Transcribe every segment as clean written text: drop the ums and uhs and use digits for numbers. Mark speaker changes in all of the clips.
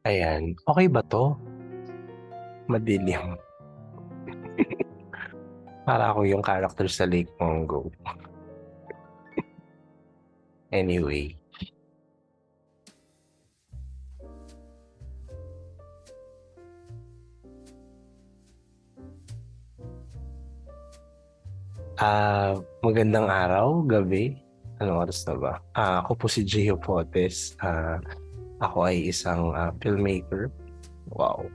Speaker 1: Ayan, okey ba 'to? Madilim. Para ako yung character sa Lake Mungo. Anyway, magandang araw, gabi, anong oras na ba? Ako po si Gio Potes, ako ay isang, filmmaker. Wow,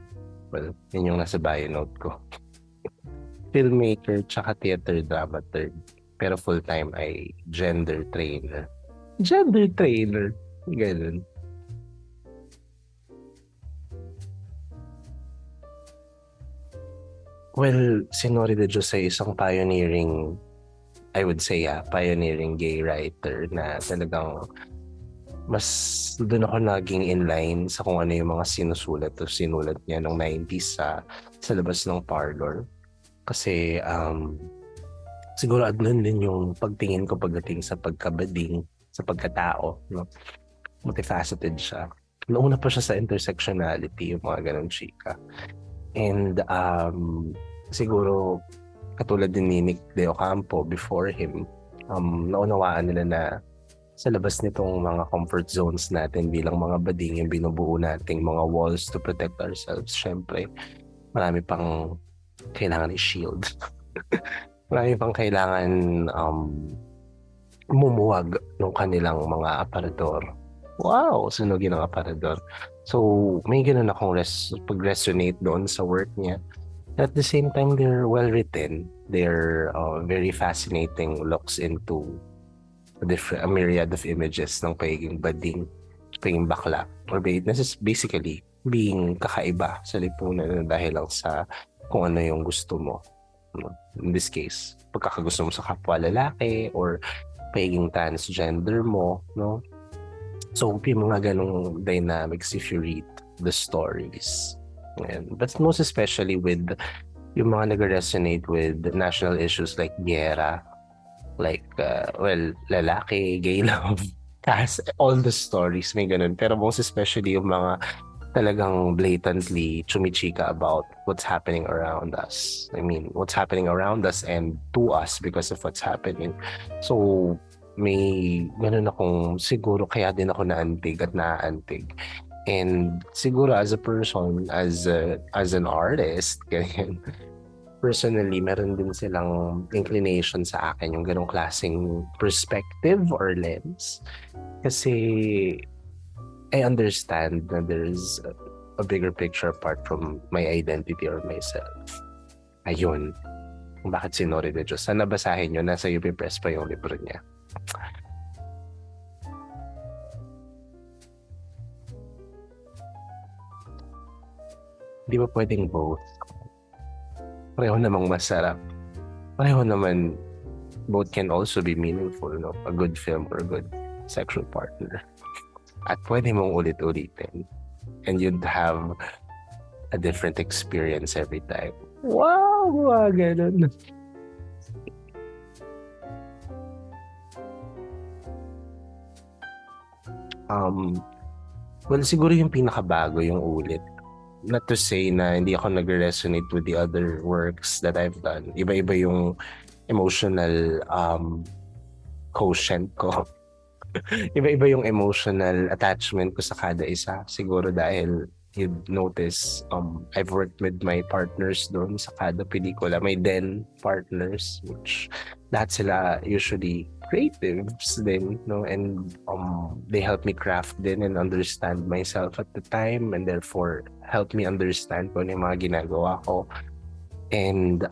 Speaker 1: well, yun yung nasa bio note ko. Filmmaker tsaka theater dramaturg, pero full-time ay gender trainer. Gender trainer, gano'n. Well, si Nori de Dios ay isang pioneering, I would say, pioneering gay writer na talagang mas doon ako naging in line sa kung ano yung mga sinusulat o sinulat niya nung 90s sa labas ng parlor. Kasi siguro doon din yung pagtingin ko pagdating sa pagkabading, sa pagkatao, no? Multifaceted siya. Nauna pa siya sa intersectionality, yung mga ganong chika. And siguro katulad din ni Nick De Ocampo before him, naunawaan nila na sa labas nitong mga comfort zones natin bilang mga bading, yung binubuo nating mga walls to protect ourselves, syempre, marami pang kailangan i-shield. Marami pang kailangan lumuwag ng kanilang mga aparador. Wow! Sunugin ang aparador. So, may ganun akong pag-resonate doon sa work niya. At the same time, they're well written. They're very fascinating looks into a myriad of images ng pagiging bading, pagiging bakla, or basically being kakaiba sa lipunan na dahil lang sa kung ano yung gusto mo. In this case, pagkakagusto mo sa kapwa lalaki or pagiging transgender mo, no? So, yung mga ganong dynamics if you read the stories. And but most especially with yung mga nag-resonate with national issues like giyera, like, lalaki, gay love, cast, all the stories, may ganun. Pero most especially yung mga talagang blatantly chumichika about what's happening around us. I mean, what's happening around us and to us because of what's happening. So, may ganun akong siguro kaya din ako naantig at naaantig. And siguro as a person, as an artist, ganyan, personally, meron din silang inclination sa akin yung ganong klaseng perspective or lens. Kasi I understand that there's a bigger picture apart from my identity or myself. Ayun. Kung bakit si Nori de Dios. Sana basahin nyo. Nasa UP Press pa yung libro niya. Di ba pwedeng both? Pareho namang masarap. Pareho naman, both can also be meaningful, no? A good film or a good sexual partner. At pwede mong ulit-ulitin. And you'd have a different experience every time. Wow! Mga ganun. Well, siguro yung pinakabago yung ulit. Not to say na hindi ako nag-resonate with the other works that I've done. Iba-iba yung emotional quotient ko. Iba-iba yung emotional attachment ko sa kada isa. Siguro dahil you'd notice, I've worked with my partners doon sa kada pelikula. My then partners, which lahat sila usually creatives din, no? And they help me craft din and understand myself at the time, and therefore help me understand kung ano yung mga ginagawa ko. And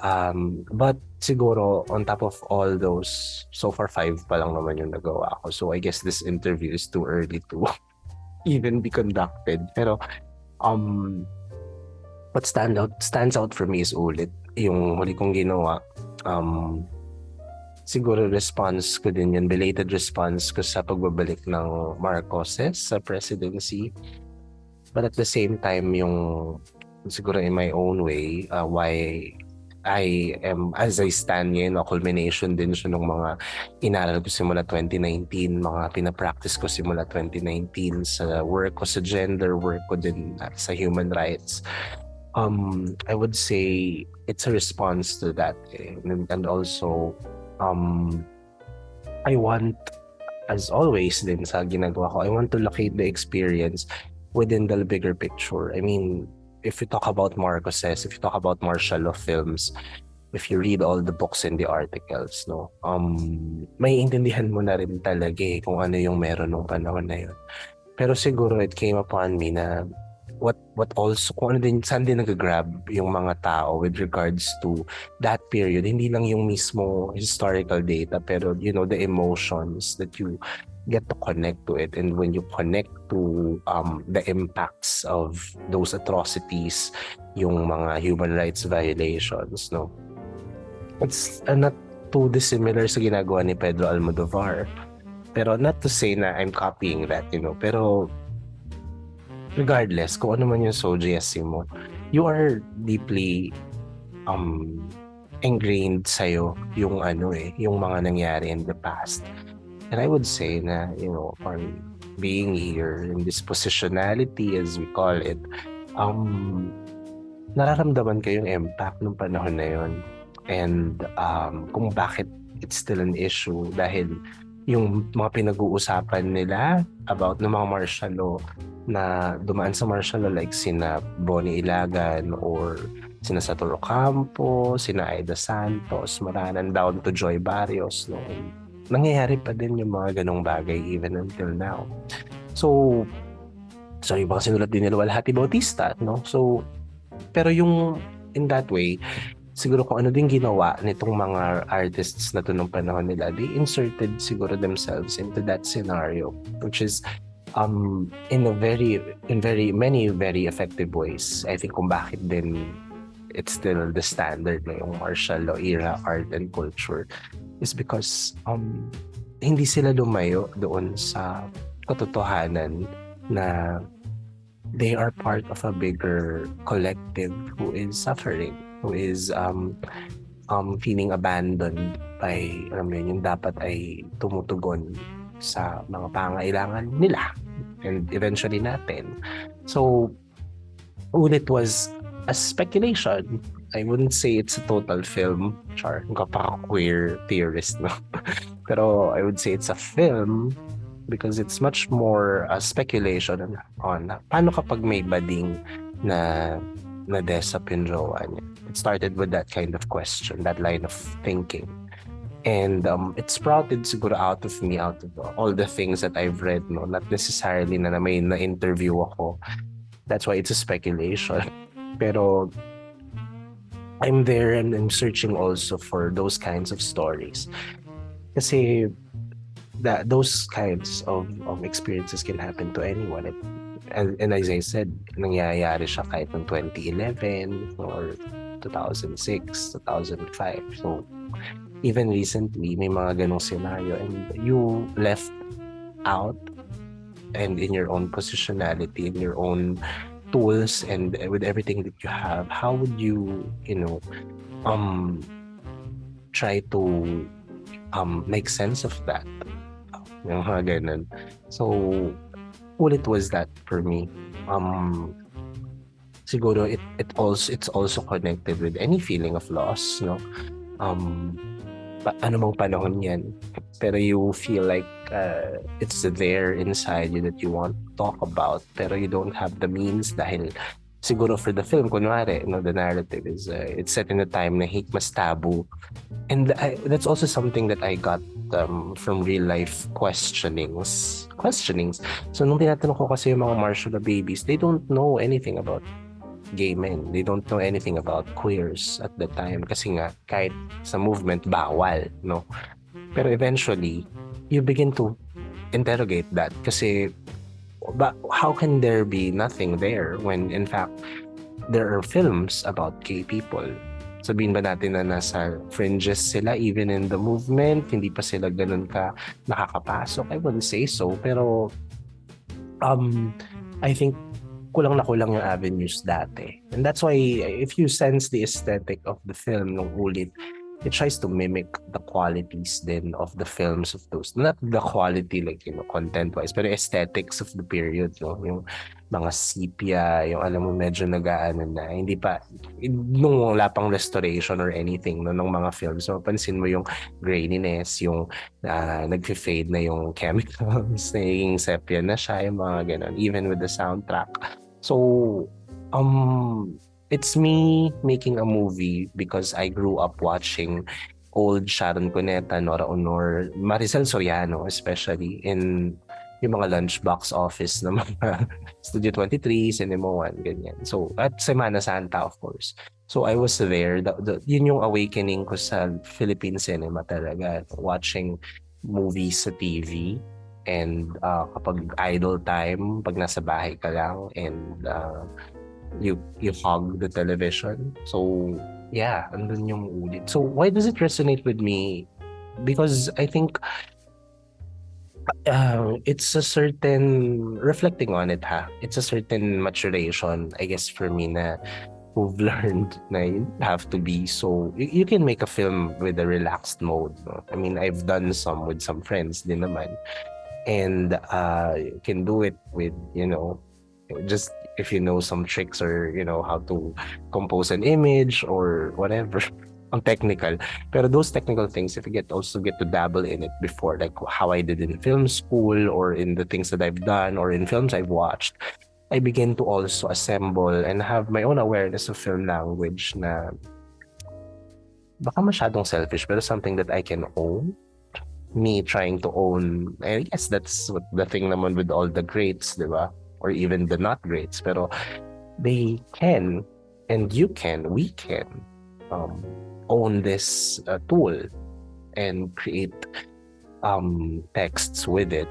Speaker 1: but siguro on top of all those, so far 5 pa lang naman yung nagawa ko. So I guess this interview is too early to even be conducted. Pero what stands out for me is ulit yung huli kong ginawa. Siguro response ko din yun, belated response ko sa pagbabalik ng Marcoses sa presidency. But at the same time, yung siguro in my own way, why I am, as I stand ngayon, culmination din siya ng mga inaral ko simula 2019, mga pinapractice ko simula 2019 sa work ko sa gender, work ko din sa human rights. I would say it's a response to that. And also, um, I want, as always din sa ginagawa ko, I want to locate the experience within the bigger picture. I mean, if you talk about Marcoses, if you talk about martial law films, if you read all the books and the articles, no, may intindihan mo na rin talaga kung ano yung meron nung panahon na yun. Pero siguro it came upon me na what also, kung ano din, saan din nag-grab yung mga tao with regards to that period. Hindi lang yung mismo historical data, pero the emotions that you get to connect to it. And when you connect to the impacts of those atrocities, yung mga human rights violations, no, it's not too dissimilar sa ginagawa ni Pedro Almodovar. Pero not to say na I'm copying that, pero regardless kung ano man yung suggestion mo, you are deeply ingrained sa'yo yung yung mga nangyari in the past. And I would say na, on being here in this positionality, as we call it, nararamdaman ko yung impact ng panahon na yun. And kung bakit it's still an issue, dahil yung mga pinag-uusapan nila about ng mga martial law na dumaan sa martial law, like sina Bonnie Ilagan or sina Satoru Campo, sina Aida Santos, Maranan, down to Joy Barrios, no? Nangyayari pa din yung mga ganong bagay even until now. So, yung mga sinulat din nila Walhati Bautista, no? So, pero yung in that way, siguro kung ano din ginawa nitong mga artists na to nung panahon nila, they inserted siguro themselves into that scenario, which is in very many very effective ways. I think kung bakit din it's still the standard na yung martial law era art and culture is because hindi sila lumayo doon sa katotohanan na they are part of a bigger collective who is suffering, who is feeling abandoned by, yung dapat ay tumutugon sa mga pangailangan nila and eventually natin. So, ulit was a speculation. I wouldn't say it's a total film. Char, queer theorist, no? Pero I would say it's a film because it's much more speculation on paano kapag may bading na desa pinrowa niya. It started with that kind of question, that line of thinking. And it sprouted siguro out of all the things that I've read, no? Not necessarily na may na-interview ako. That's why it's a speculation. Pero I'm there and I'm searching also for those kinds of stories. Kasi those kinds of experiences can happen to anyone. And as I said, nangyayari siya kahit noong 2011 or 2006, 2005. So, even recently, may mga ganong scenario and you left out and in your own positionality, in your own tools and with everything that you have, how would you, try to make sense of that? Yung mga ganun. So, ulit was that for me. Siguro it's also connected with any feeling of loss, no? Ano mang panahon yan. Pero you feel like it's there inside you that you want to talk about, pero you don't have the means dahil siguro for the film, kunwari, the narrative is it's set in a time na hate mas taboo. And that's also something that I got from real life questionings. So nung tinatanong ko kasi yung mga martial law babies, they don't know anything about gay men. They don't know anything about queers at the time kasi nga kahit sa movement bawal, no? Pero eventually, you begin to interrogate that kasi how can there be nothing there when in fact there are films about gay people? Sabihin ba natin na nasa fringes sila even in the movement, hindi pa sila ganun ka nakakapasok? I wouldn't say so, pero I think kulang na kulang yung avenues dati. And that's why if you sense the aesthetic of the film nung ulit, it tries to mimic the qualities then of the films of those. Not the quality like, content-wise, pero aesthetics of the period, no? Yung mga sepia, yung alam mo medyo nag-aano na, hindi pa, nung wala pang restoration or anything, no, ng mga films. So, pansin mo yung graininess, yung nag-fade na yung chemicals, naging sepia na siya, yung mga ganun, even with the soundtrack. So, it's me making a movie because I grew up watching old Sharon Cuneta, Nora Honor, Maricel Soriano, especially in yung mga lunchbox office ng mga Studio 23, Cinema 1, ganyan. So, at Semana Santa, of course. So, I was there. Yun yung awakening ko sa Philippine cinema talaga. Watching movies sa TV. And kapag idle time, pag nasa bahay ka lang, and you hog the television. So, yeah, andun yung ulit. So, why does it resonate with me? Because I think it's a certain, reflecting on it it's a certain maturation, I guess, for me na who've learned na you have to be so, you can make a film with a relaxed mode. No? I mean, I've done some with some friends din naman. And you can do it with, just if you know some tricks or how to compose an image or whatever. Ang technical. Pero those technical things, if you also get to dabble in it before, like how I did in film school or in the things that I've done or in films I've watched, I begin to also assemble and have my own awareness of film language na baka masyadong selfish pero something that I can own. Me trying to own, I guess that's what the thing naman with all the greats, di ba? Or even the not greats, pero they can, and we can own this tool and create texts with it,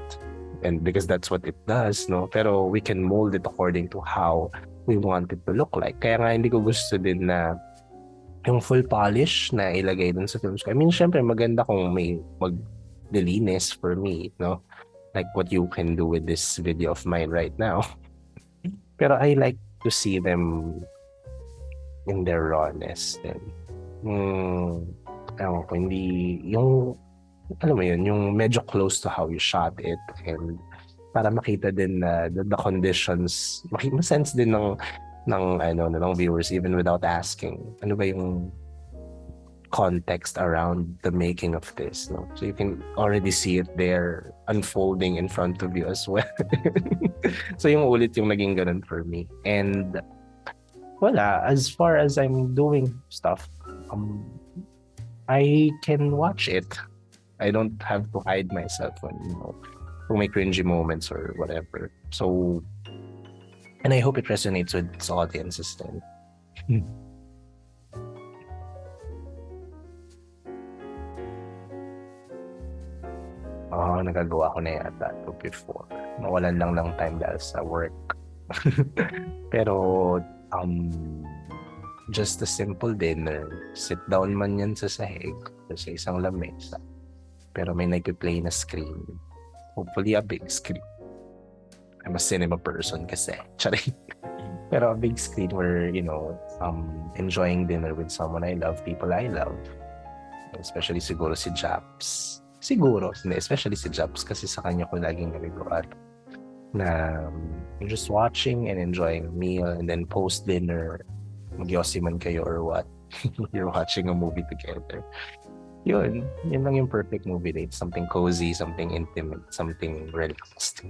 Speaker 1: and because that's what it does, no? Pero we can mold it according to how we want it to look like. Kaya nga hindi ko gusto din na yung full polish na ilagay dun sa films ko. I mean, syempre maganda kung may maglilinis for me, no? Like what you can do with this video of mine right now. Pero I like to see them in their rawness then. Ewan ko, hindi, yung, alam mo yun, yung medyo close to how you shot it, and para makita din na the conditions, sense din ng viewers even without asking, ano ba yung context around the making of this, no? So you can already see it there unfolding in front of you as well. So yung ulit yung naging ganun for me. And wala, as far as I'm doing stuff, I can watch it. I don't have to hide myself when, kung may cringy moments or whatever. So, and I hope it resonates with its audiences then. Nagagawa ko na yata ito before. Nawalan lang ng time dahil sa work. Pero, just a simple dinner. Sit down man yan sa sahig o sa isang lamesa. Pero may nagpe-play na screen. Hopefully a big screen. I'm a cinema person kasi. Charing. Pero a big screen where, enjoying dinner with someone I love, people I love. Especially siguro si Japs. Especially si Japs kasi sa kanya ko laging nagagawa na just watching and enjoying a meal, and then post-dinner, mag-yossi man kayo or what. You're watching a movie together. Yun lang yung perfect movie date. Something cozy, something intimate, something relaxed.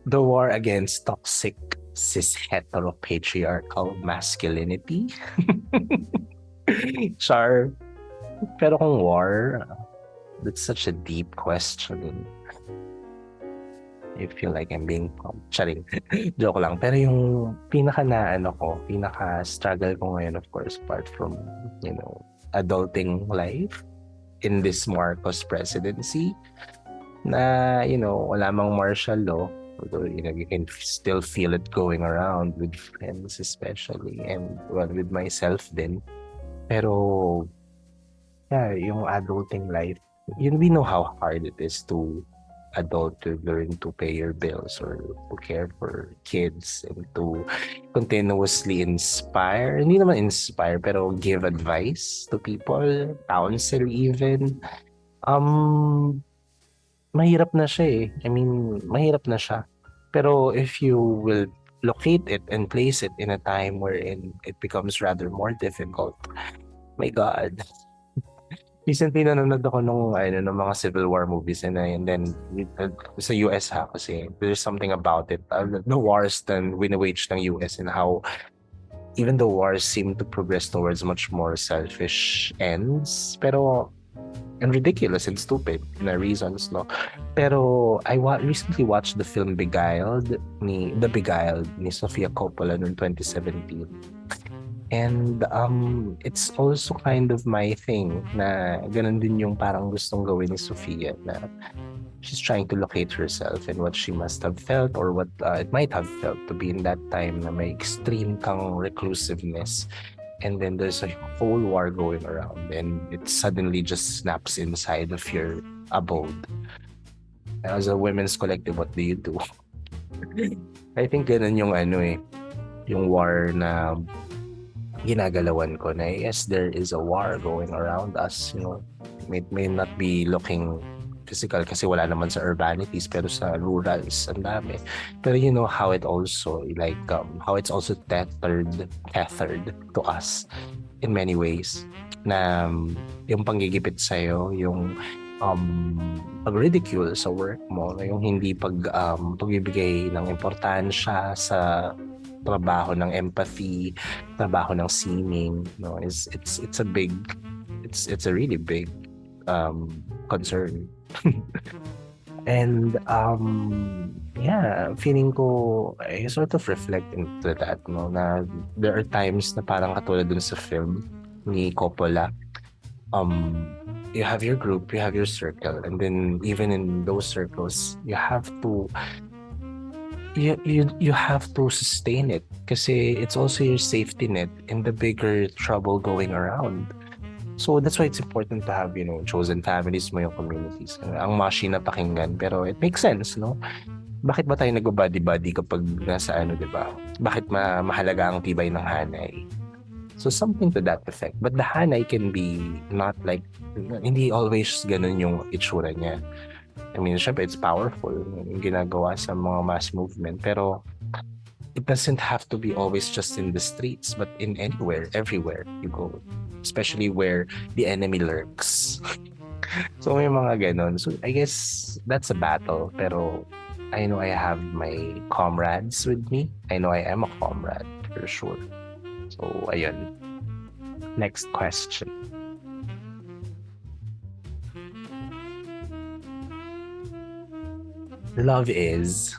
Speaker 1: The war against toxic cis heteropatriarchal masculinity. Char. Pero kung war, that's such a deep question. I feel like I'm being charing. Joke lang. Pero yung pinaka-struggle ko ngayon, of course, apart from, adulting life in this Marcos presidency, na, wala mang martial law. Although, you can still feel it going around with friends especially, and with myself din. Pero, yeah, yung adulting life, we know how hard it is to adult to learn to pay your bills or to care for kids and to continuously inspire, hindi naman inspire, pero give advice to people, counsel even. Um, Mahirap na siya eh. I mean, mahirap na siya. Pero if you will locate it and place it in a time wherein it becomes rather more difficult, my God. Recently nanonood ako ng mga Civil War movies and then sa US ha kasi there's something about it. The wars then win-waged ng US and how even the wars seem to progress towards much more selfish ends pero and ridiculous and stupid na reasons, no? Pero recently watched the film Beguiled ni Sofia Coppola noong 2017. And it's also kind of my thing na ganun din yung parang gustong gawin ni Sofia na she's trying to locate herself and what she must have felt or what it might have felt to be in that time na may extreme kang reclusiveness and then there's a whole war going around and it suddenly just snaps inside of your abode. As a women's collective, what do you do? I think ganun yung yung war na ginagalawan ko na yes, there is a war going around us, may not be looking physical kasi wala naman sa urbanities pero sa rurals ang dami. Pero you know how it also how it's also tethered to us in many ways na yung panggigipit sa'yo, yung pag-ridicule sa work mo, yung hindi pagbibigay ng importansya sa trabaho ng empathy, trabaho ng seeming, it's a really big concern. And yeah, feeling ko I sort of reflect into that, no, na there are times na parang katulad dun sa film ni Coppola, you have your group, you have your circle, and then even in those circles, you have to sustain it kasi it's also your safety net in the bigger trouble going around. So that's why it's important to have, chosen families mo, yung communities. Ang mushy na pakinggan, pero it makes sense, no? Bakit ba tayo nag-buddy-buddy kapag nasa di ba? Bakit mahalaga ang tibay ng hanay? So something to that effect. But the hanay can be not like, hindi always ganun yung itsura niya. I mean, syempre, it's powerful yung ginagawa sa mga mass movement. Pero it doesn't have to be always just in the streets, but in anywhere, everywhere you go. Especially where the enemy lurks. So may mga ganon. So I guess that's a battle. Pero I know I have my comrades with me. I know I am a comrade for sure. So ayun. Next question. Love is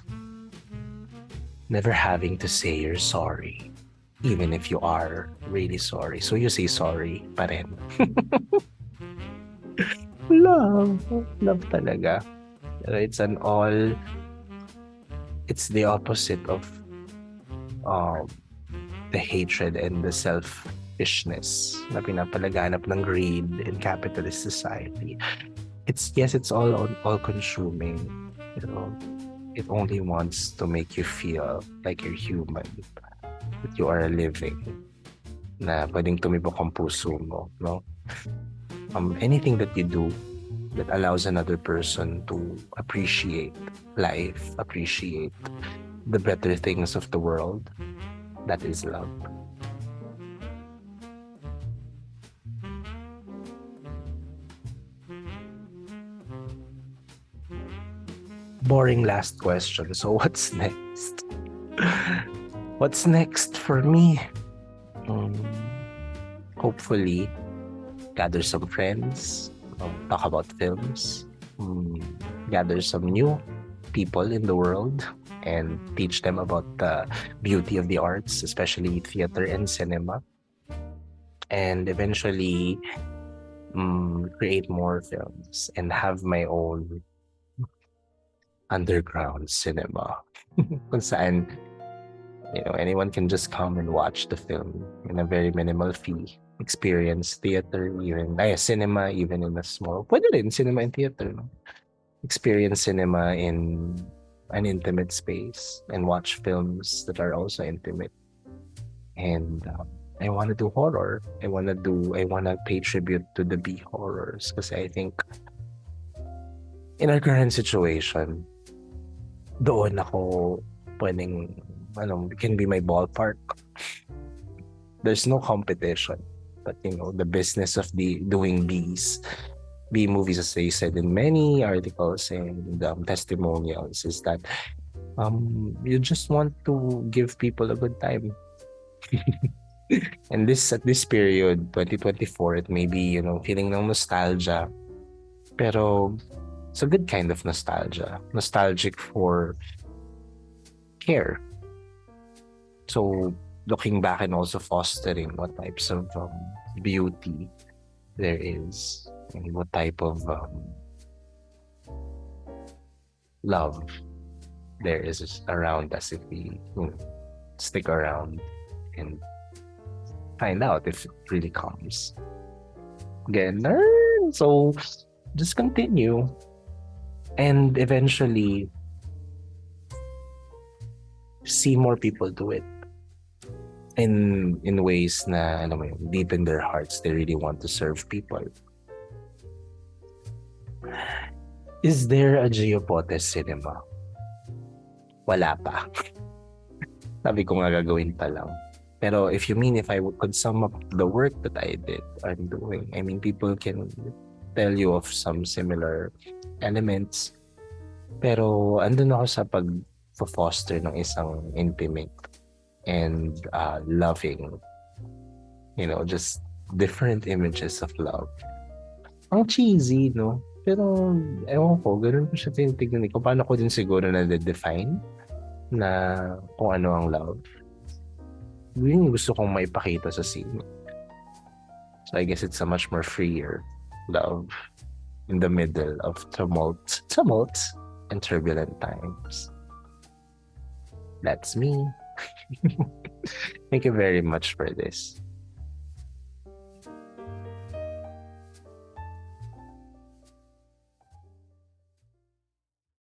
Speaker 1: never having to say you're sorry, even if you are really sorry. So you say sorry pa rin. Love talaga. Pero it's the opposite of the hatred and the selfishness na pinapalaganap ng greed in capitalist society. It's all consuming. It only wants to make you feel like you're human, that you are living, na pwedeng tumibok ang puso mo, no? Anything that you do that allows another person to appreciate life, appreciate the better things of the world, that is love. Boring last question. So what's next? What's next for me? Hopefully, gather some friends, talk about films, gather some new people in the world, and teach them about the beauty of the arts, especially theater and cinema. And eventually, create more films and have my own underground cinema kung saan anyone can just come and watch the film in a very minimal fee experience theater, even cinema, even in a small. Pwede rin cinema and theater, no? Experience cinema in an intimate space and watch films that are also intimate. And I want to do horror. I want to pay tribute to the B horrors because I think in our current situation, doon ako pwedeng, it can be my ballpark. There's no competition. But, the business of doing B movies, as they said in many articles and testimonials, is that you just want to give people a good time. And at this period, 2024, it may be, feeling ng nostalgia. Pero it's a good kind of nostalgia. Nostalgic for care. So looking back and also fostering what types of beauty there is and what type of love there is around us if we stick around and find out if it really comes. Again, so just continue and eventually see more people do it in ways na deep in their hearts they really want to serve people. Is there a Geopotes cinema? Wala pa. Sabi ko nga gagawin pa lang. Pero if you mean if I could sum up the work that I'm doing, people can tell you of some similar elements. Pero andun ako sa pag-foster ng isang intimate and loving, just different images of love. Ang cheesy, no? Pero, ewan ko, ganun ko siya tinitignan ko. Paano ko din siguro na-define na kung ano ang love. Yun yung gusto kong maipakita sa scene. So, I guess it's a much more freer love in the middle of tumult and turbulent times. That's me. Thank you very much for this.